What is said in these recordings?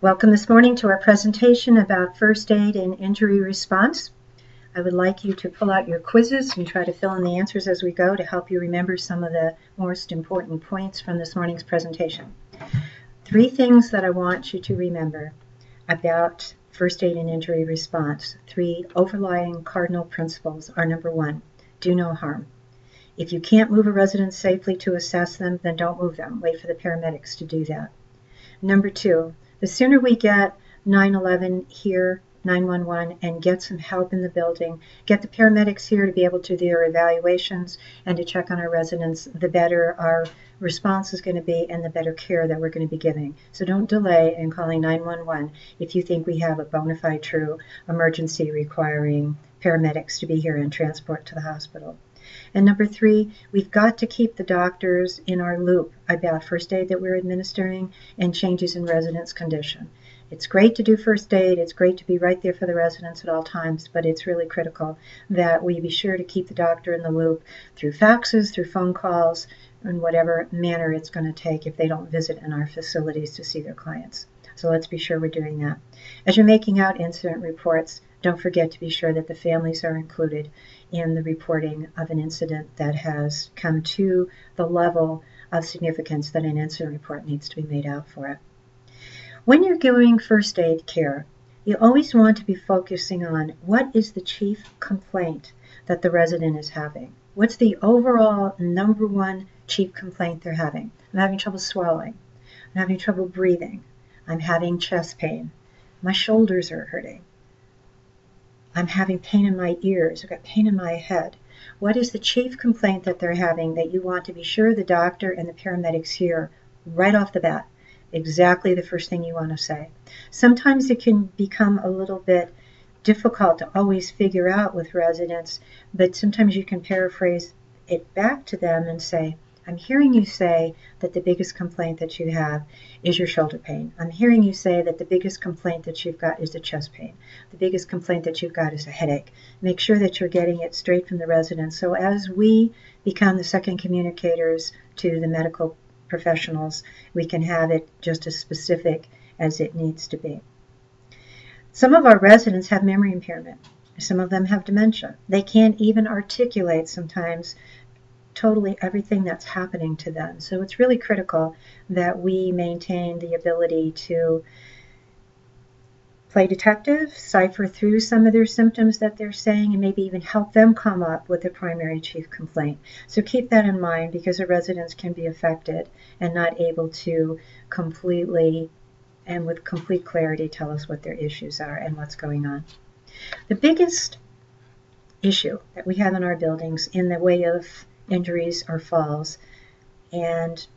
Welcome this morning to our presentation about first aid and injury response. I would like you to pull out your quizzes and try to fill in the answers as we go to help you remember some of the most important points from this morning's presentation. 3 things that I want you to remember about first aid and injury response. 3 overlying cardinal principles are: number 1, do no harm. If you can't move a resident safely to assess them, then don't move them. Wait for the paramedics to do that. Number 2, the sooner we get 911 here, 911, and get some help in the building, get the paramedics here to be able to do their evaluations and to check on our residents, the better our response is going to be and the better care that we're going to be giving. So don't delay in calling 911 if you think we have a bona fide true emergency requiring paramedics to be here and transport to the hospital. And number 3, we've got to keep the doctors in our loop about first aid that we're administering and changes in residents' condition. It's great to do first aid, it's great to be right there for the residents at all times, but it's really critical that we be sure to keep the doctor in the loop through faxes, through phone calls, in whatever manner it's going to take if they don't visit in our facilities to see their clients. So let's be sure we're doing that. As you're making out incident reports, don't forget to be sure that the families are included in the reporting of an incident that has come to the level of significance that an incident report needs to be made out for it. When you're doing first aid care, you always want to be focusing on what is the chief complaint that the resident is having. What's the overall number 1 chief complaint they're having? I'm having trouble swallowing. I'm having trouble breathing. I'm having chest pain. My shoulders are hurting. I'm having pain in my ears. I've got pain in my head. What is the chief complaint that they're having that you want to be sure the doctor and the paramedics hear right off the bat? Exactly the first thing you want to say. Sometimes it can become a little bit difficult to always figure out with residents, but sometimes you can paraphrase it back to them and say, I'm hearing you say that the biggest complaint that you have is your shoulder pain. I'm hearing you say that the biggest complaint that you've got is the chest pain. The biggest complaint that you've got is a headache. Make sure that you're getting it straight from the residents. So as we become the second communicators to the medical professionals, we can have it just as specific as it needs to be. Some of our residents have memory impairment. Some of them have dementia. They can't even articulate sometimes totally everything that's happening to them. So it's really critical that we maintain the ability to play detective, cipher through some of their symptoms that they're saying, and maybe even help them come up with the primary chief complaint. So keep that in mind, because the residents can be affected and not able to completely and with complete clarity tell us what their issues are and what's going on. The biggest issue that we have in our buildings in the way of injuries or falls, and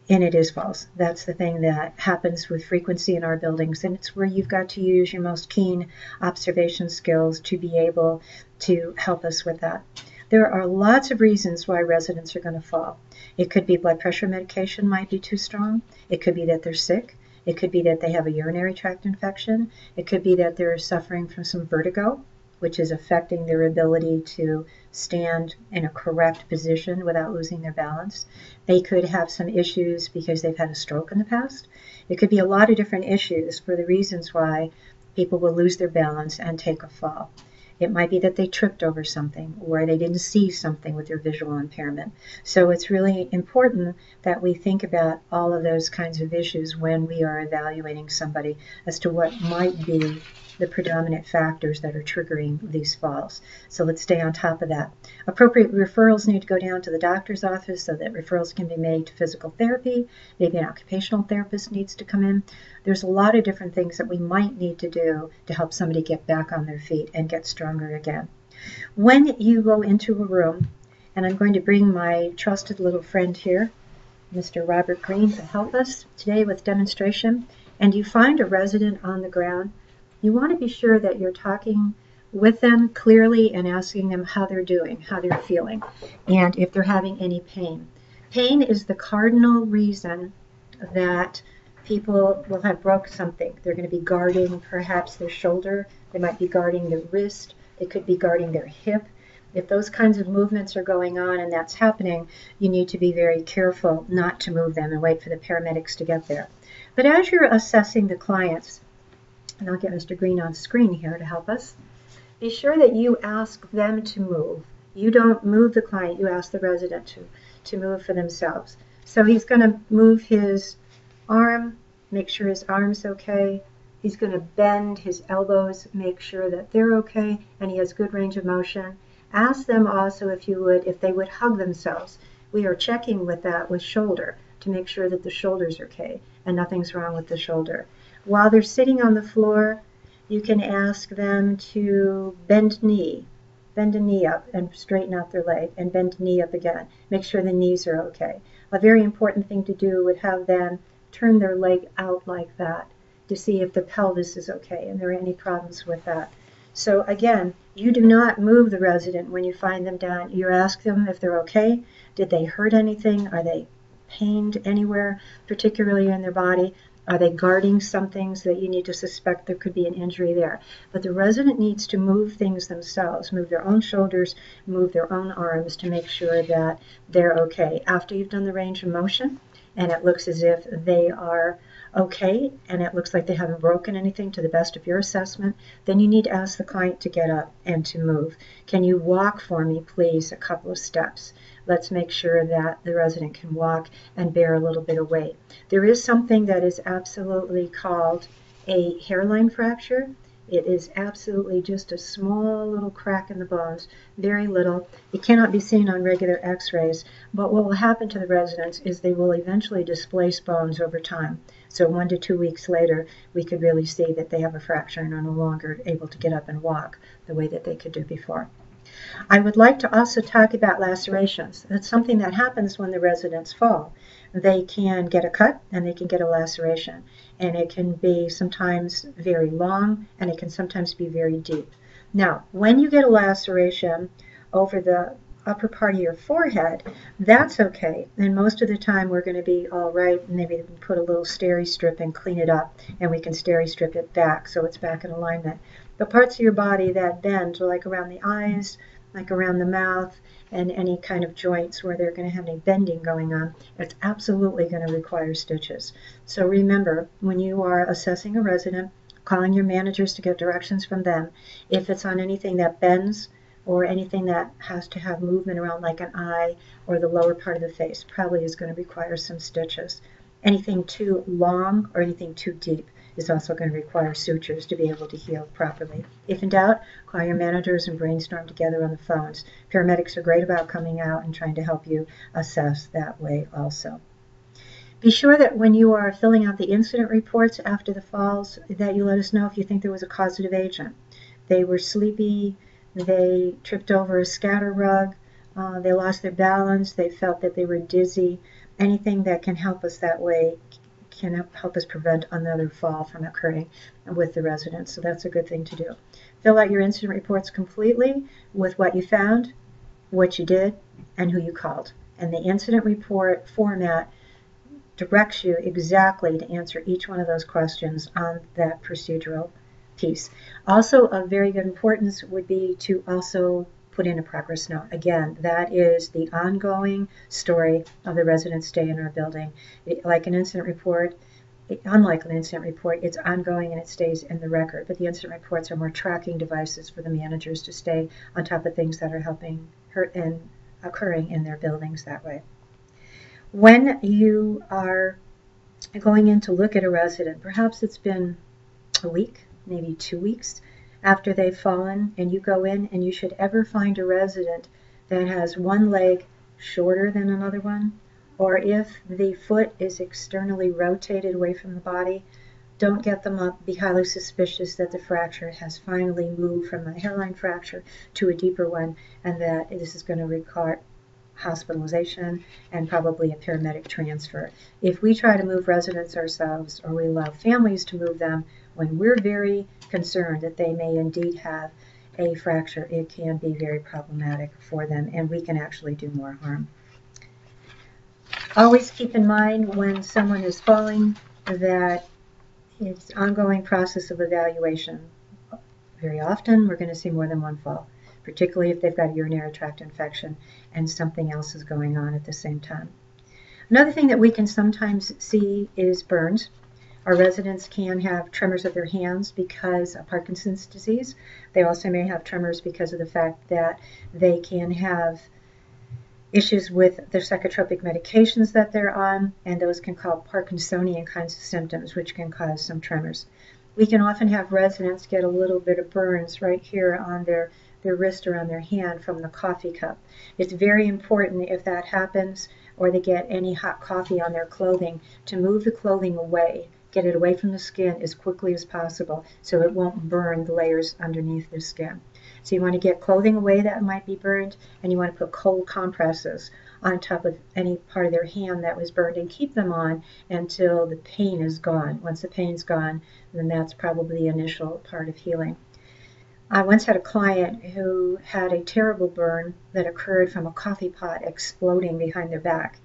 it is falls. That's the thing that happens with frequency in our buildings, and it's where you've got to use your most keen observation skills to be able to help us with that. There are lots of reasons why residents are going to fall. It could be blood pressure medication might be too strong. It could be that they're sick. It could be that they have a urinary tract infection. It could be that they're suffering from some vertigo, which is affecting their ability to stand in a correct position without losing their balance. They could have some issues because they've had a stroke in the past. It could be a lot of different issues for the reasons why people will lose their balance and take a fall. It might be that they tripped over something or they didn't see something with their visual impairment. So it's really important that we think about all of those kinds of issues when we are evaluating somebody as to what might be the predominant factors that are triggering these falls. So let's stay on top of that. Appropriate referrals need to go down to the doctor's office so that referrals can be made to physical therapy. Maybe an occupational therapist needs to come in. There's a lot of different things that we might need to do to help somebody get back on their feet and get stronger again. When you go into a room, and I'm going to bring my trusted little friend here, Mr. Robert Green, to help us today with demonstration, and you find a resident on the ground, you want to be sure that you're talking with them clearly and asking them how they're doing, how they're feeling, and if they're having any pain. Pain is the cardinal reason that people will have broke something. They're going to be guarding perhaps their shoulder. They might be guarding their wrist. They could be guarding their hip. If those kinds of movements are going on and that's happening, you need to be very careful not to move them and wait for the paramedics to get there. But as you're assessing the clients, and I'll get Mr. Green on screen here to help us, be sure that you ask them to move. You don't move the client, you ask the resident to move for themselves. So he's going to move his arm, make sure his arm's okay. He's going to bend his elbows, make sure that they're okay, and he has good range of motion. Ask them also, if you would, if they would hug themselves. We are checking with that with shoulder to make sure that the shoulder's okay and nothing's wrong with the shoulder. While they're sitting on the floor, you can ask them to bend a knee up and straighten out their leg, and bend a knee up again. Make sure the knees are okay. A very important thing to do would have them turn their leg out like that to see if the pelvis is okay and there are any problems with that. So again, you do not move the resident when you find them down. You ask them if they're okay. Did they hurt anything? Are they pained anywhere, particularly in their body? Are they guarding something so that you need to suspect there could be an injury there? But the resident needs to move things themselves, move their own shoulders, move their own arms to make sure that they're okay. After you've done the range of motion and it looks as if they are okay and it looks like they haven't broken anything to the best of your assessment, then you need to ask the client to get up and to move. Can you walk for me, please, a couple of steps? Let's make sure that the resident can walk and bear a little bit of weight. There is something that is absolutely called a hairline fracture. It is absolutely just a small little crack in the bones, very little. It cannot be seen on regular x-rays, but what will happen to the residents is they will eventually displace bones over time. So 1 to 2 weeks later, we could really see that they have a fracture and are no longer able to get up and walk the way that they could do before. I would like to also talk about lacerations. That's something that happens when the residents fall. They can get a cut and they can get a laceration, and it can be sometimes very long and it can sometimes be very deep. Now, when you get a laceration over the upper part of your forehead, that's okay, and most of the time we're going to be all right. Maybe put a little steri strip and clean it up, and we can steri strip it back so it's back in alignment. The parts of your body that bend, like around the eyes, like around the mouth, and any kind of joints where they're going to have any bending going on, it's absolutely going to require stitches. So remember, when you are assessing a resident, calling your managers to get directions from them, if it's on anything that bends or anything that has to have movement around like an eye or the lower part of the face, probably is going to require some stitches. Anything too long or anything too deep is also going to require sutures to be able to heal properly. If in doubt, call your managers and brainstorm together on the phones. Paramedics are great about coming out and trying to help you assess that way also. Be sure that when you are filling out the incident reports after the falls, that you let us know if you think there was a causative agent. They were sleepy, they tripped over a scatter rug, they lost their balance, they felt that they were dizzy. Anything that can help us that way can help us prevent another fall from occurring with the residents. So that's a good thing to do. Fill out your incident reports completely with what you found, what you did, and who you called. And the incident report format directs you exactly to answer each one of those questions on that procedural piece. Also, of very good importance would be to also put in a progress note. Again, that is the ongoing story of the resident's stay in our building. Like an incident report, unlike an incident report, it's ongoing and it stays in the record. But the incident reports are more tracking devices for the managers to stay on top of things that are helping her and occurring in their buildings that way. When you are going in to look at a resident, perhaps it's been a week, maybe 2 weeks after they've fallen, and you go in, and you should ever find a resident that has one leg shorter than another one, or if the foot is externally rotated away from the body, don't get them up. Be highly suspicious that the fracture has finally moved from a hairline fracture to a deeper one, and that this is going to require hospitalization and probably a paramedic transfer. If we try to move residents ourselves, or we allow families to move them when we're very concerned that they may indeed have a fracture, it can be very problematic for them, and we can actually do more harm. Always keep in mind when someone is falling that it's an ongoing process of evaluation. Very often we're going to see more than one fall. particularly if they've got a urinary tract infection and something else is going on at the same time. Another thing that we can sometimes see is burns. Our residents can have tremors of their hands because of Parkinson's disease. They also may have tremors because of the fact that they can have issues with their psychotropic medications that they're on, and those can cause Parkinsonian kinds of symptoms, which can cause some tremors. We can often have residents get a little bit of burns right here on their wrist or on their hand from the coffee cup. It's very important if that happens, or they get any hot coffee on their clothing, to move the clothing away, get it away from the skin as quickly as possible so it won't burn the layers underneath the skin. So you want to get clothing away that might be burned, and you want to put cold compresses on top of any part of their hand that was burned and keep them on until the pain is gone. Once the pain's gone, then that's probably the initial part of healing. I once had a client who had a terrible burn that occurred from a coffee pot exploding behind their back,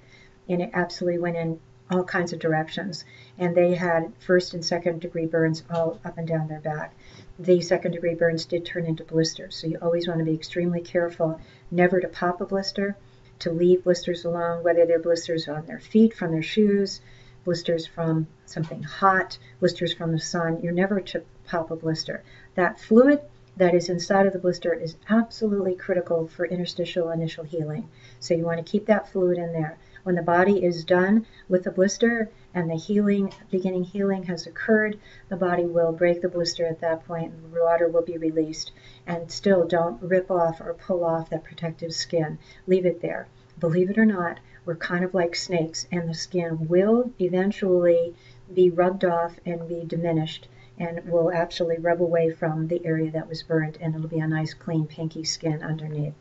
and it absolutely went in all kinds of directions, and they had first and second degree burns all up and down their back. The second degree burns did turn into blisters, so you always want to be extremely careful never to pop a blister, to leave blisters alone, whether they're blisters on their feet from their shoes, blisters from something hot, blisters from the sun. You're never to pop a blister. That fluid that is inside of the blister is absolutely critical for interstitial initial healing, so you want to keep that fluid in there. When the body is done with the blister and the beginning healing has occurred, the body will break the blister at that point, and the water will be released. And still, don't rip off or pull off that protective skin. Leave it there. Believe it or not, we're kind of like snakes, and the skin will eventually be rubbed off and be diminished, and will actually rub away from the area that was burned, and it'll be a nice, clean, pinky skin underneath.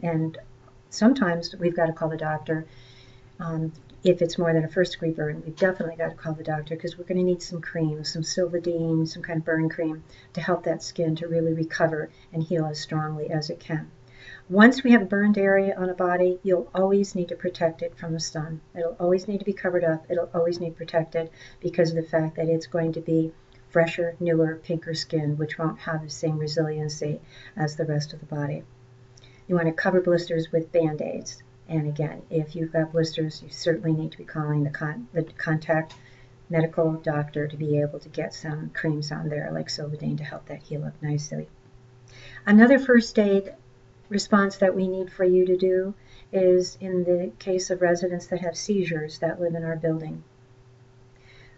And sometimes we've got to call the doctor. If it's more than a first degree burn, we've definitely got to call the doctor, because we're going to need some cream, some Silvadene, some kind of burn cream to help that skin to really recover and heal as strongly as it can. Once we have a burned area on a body, you'll always need to protect it from the sun. It'll always need to be covered up. It'll always need protected because of the fact that it's going to be fresher, newer, pinker skin, which won't have the same resiliency as the rest of the body. You want to cover blisters with Band-Aids. And again, if you've got blisters, you certainly need to be calling the contact medical doctor to be able to get some creams on there like Silvadene to help that heal up nicely. Another first aid response that we need for you to do is in the case of residents that have seizures that live in our building.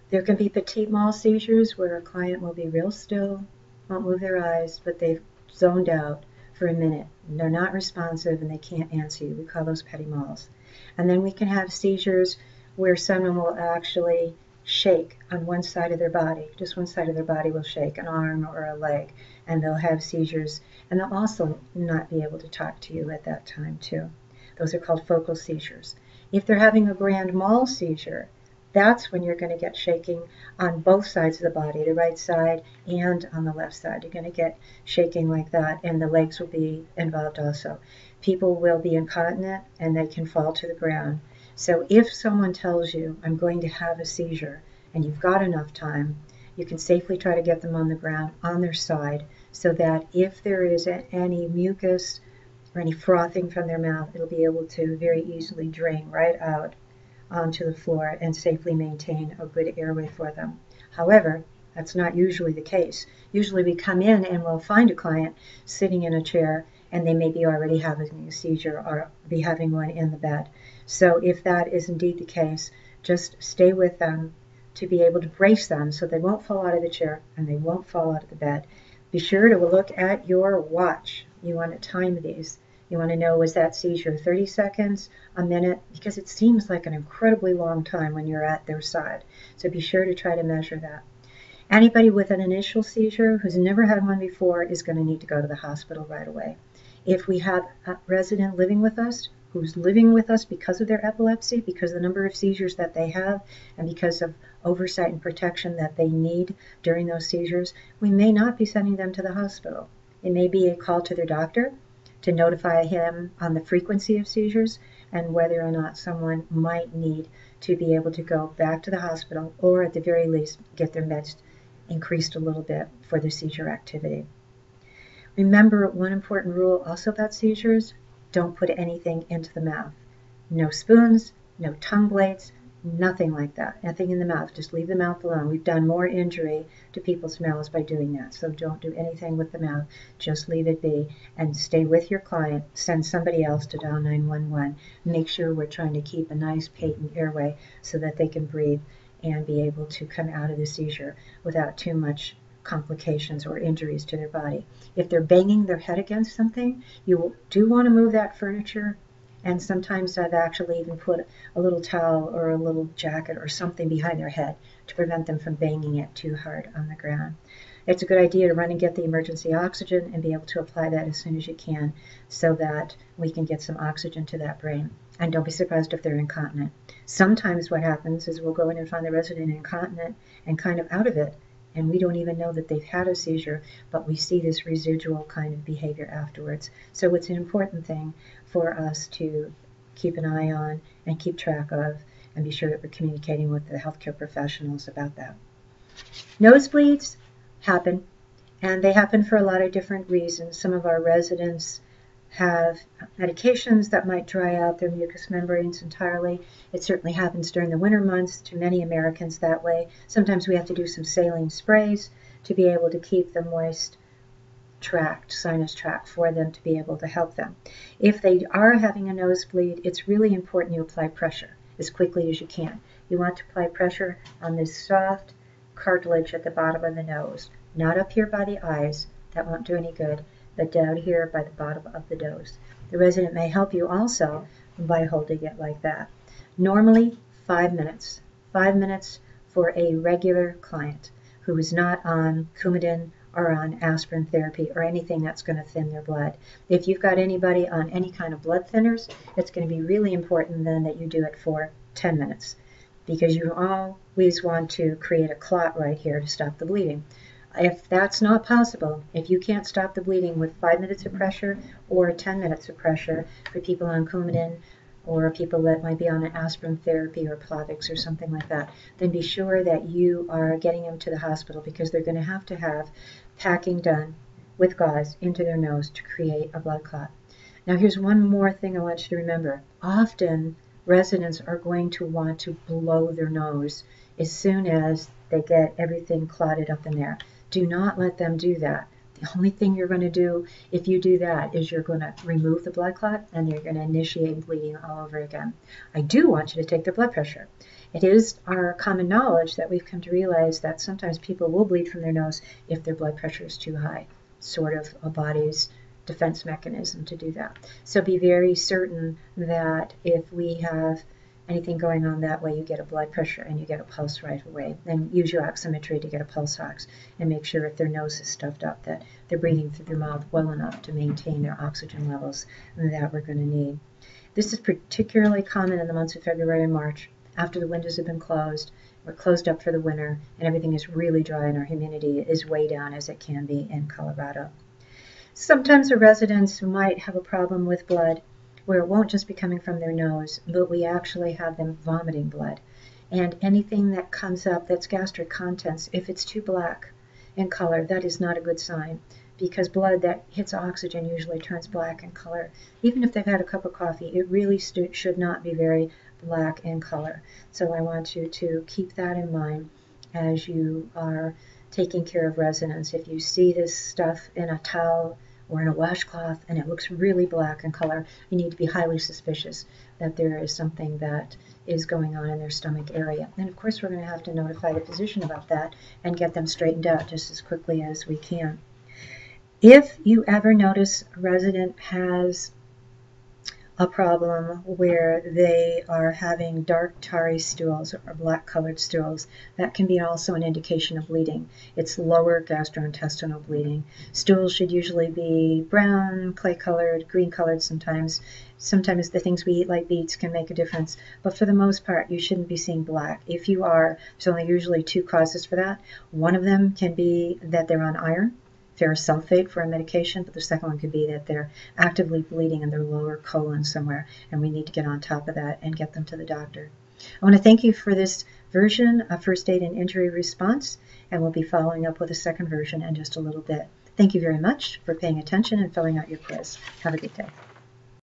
There can be petit mal seizures where a client will be real still, won't move their eyes, but they've zoned out for a minute. They're not responsive and they can't answer you. We call those petit mals. And then we can have seizures where someone will actually shake on one side of their body. Just one side of their body will shake, an arm or a leg, and they'll have seizures. And they'll also not be able to talk to you at that time too. Those are called focal seizures. If they're having a grand mal seizure, that's when you're going to get shaking on both sides of the body, the right side and on the left side. You're going to get shaking like that, and the legs will be involved also. People will be incontinent, and they can fall to the ground. So if someone tells you, I'm going to have a seizure, and you've got enough time, you can safely try to get them on the ground on their side, so that if there is any mucus or any frothing from their mouth, it'll be able to very easily drain right out onto the floor and safely maintain a good airway for them. However, that's not usually the case. Usually we come in and we'll find a client sitting in a chair, and they may be already having a seizure or be having one in the bed. So if that is indeed the case, just stay with them to be able to brace them so they won't fall out of the chair and they won't fall out of the bed. Be sure to look at your watch. You want to time these. You want to know, was that seizure 30 seconds, a minute? Because it seems like an incredibly long time when you're at their side. So be sure to try to measure that. Anybody with an initial seizure who's never had one before is going to need to go to the hospital right away. If we have a resident living with us who's living with us because of their epilepsy, because of the number of seizures that they have, and because of oversight and protection that they need during those seizures, we may not be sending them to the hospital. It may be a call to their doctor to notify him on the frequency of seizures and whether or not someone might need to be able to go back to the hospital, or at the very least get their meds increased a little bit for the seizure activity. Remember one important rule also about seizures: don't put anything into the mouth. No spoons, no tongue blades, nothing like that. Nothing in the mouth. Just leave the mouth alone. We've done more injury to people's mouths by doing that. So don't do anything with the mouth. Just leave it be and stay with your client. Send somebody else to dial 911. Make sure we're trying to keep a nice patent airway so that they can breathe and be able to come out of the seizure without too much complications or injuries to their body. If they're banging their head against something, you do want to move that furniture. And sometimes I've actually even put a little towel or a little jacket or something behind their head to prevent them from banging it too hard on the ground. It's a good idea to run and get the emergency oxygen and be able to apply that as soon as you can so that we can get some oxygen to that brain. And don't be surprised if they're incontinent. Sometimes what happens is we'll go in and find the resident incontinent and kind of out of it, and we don't even know that they've had a seizure, but we see this residual kind of behavior afterwards. So it's an important thing for us to keep an eye on and keep track of and be sure that we're communicating with the healthcare professionals about that. Nosebleeds happen, and they happen for a lot of different reasons. Some of our residents have medications that might dry out their mucous membranes entirely. It certainly happens during the winter months to many Americans that way. Sometimes we have to do some saline sprays to be able to keep the moist sinus tract for them to be able to help them. If they are having a nosebleed, it's really important you apply pressure as quickly as you can. You want to apply pressure on this soft cartilage at the bottom of the nose, not up here by the eyes. That won't do any good, but down here by the bottom of the nose. The resident may help you also by holding it like that. Normally 5 minutes. 5 minutes for a regular client who is not on Coumadin or on aspirin therapy or anything that's going to thin their blood. If you've got anybody on any kind of blood thinners, it's going to be really important then that you do it for 10 minutes because you always want to create a clot right here to stop the bleeding. If that's not possible, if you can't stop the bleeding with 5 minutes of pressure or 10 minutes of pressure for people on Coumadin or people that might be on an aspirin therapy or Plavix or something like that, then be sure that you are getting them to the hospital because they're going to have packing done with gauze into their nose to create a blood clot. Now here's one more thing I want you to remember. Often residents are going to want to blow their nose as soon as they get everything clotted up in there. Do not let them do that. The only thing you're going to do if you do that is you're going to remove the blood clot and you're going to initiate bleeding all over again. I do want you to take their blood pressure. It is our common knowledge that we've come to realize that sometimes people will bleed from their nose if their blood pressure is too high, sort of a body's defense mechanism to do that. So be very certain that if we have anything going on that way, you get a blood pressure and you get a pulse right away. Then use your oximetry to get a pulse ox and make sure if their nose is stuffed up that they're breathing through their mouth well enough to maintain their oxygen levels that we're going to need. This is particularly common in the months of February and March after the windows have been closed. We're closed up for the winter and everything is really dry and our humidity is way down as it can be in Colorado. Sometimes the residents might have a problem with blood where it won't just be coming from their nose, but we actually have them vomiting blood. And anything that comes up that's gastric contents, if it's too black in color, that is not a good sign because blood that hits oxygen usually turns black in color. Even if they've had a cup of coffee, it really should not be very black in color. So I want you to keep that in mind as you are taking care of residents. If you see this stuff in a towel or in a washcloth and it looks really black in color, you need to be highly suspicious that there is something that is going on in their stomach area. And of course we're going to have to notify the physician about that and get them straightened out just as quickly as we can. If you ever notice a resident has a problem where they are having dark tarry stools or black colored stools, that can be also an indication of bleeding. It's lower gastrointestinal bleeding. Stools should usually be brown, clay colored, green colored sometimes. Sometimes the things we eat like beets can make a difference, but for the most part you shouldn't be seeing black. If you are, there's only usually 2 causes for that. One of them can be that they're on iron, ferrous sulfate for a medication, but the second one could be that they're actively bleeding in their lower colon somewhere, and we need to get on top of that and get them to the doctor. I want to thank you for this version of First Aid and Injury Response, and we'll be following up with a second version in just a little bit. Thank you very much for paying attention and filling out your quiz. Have a good day.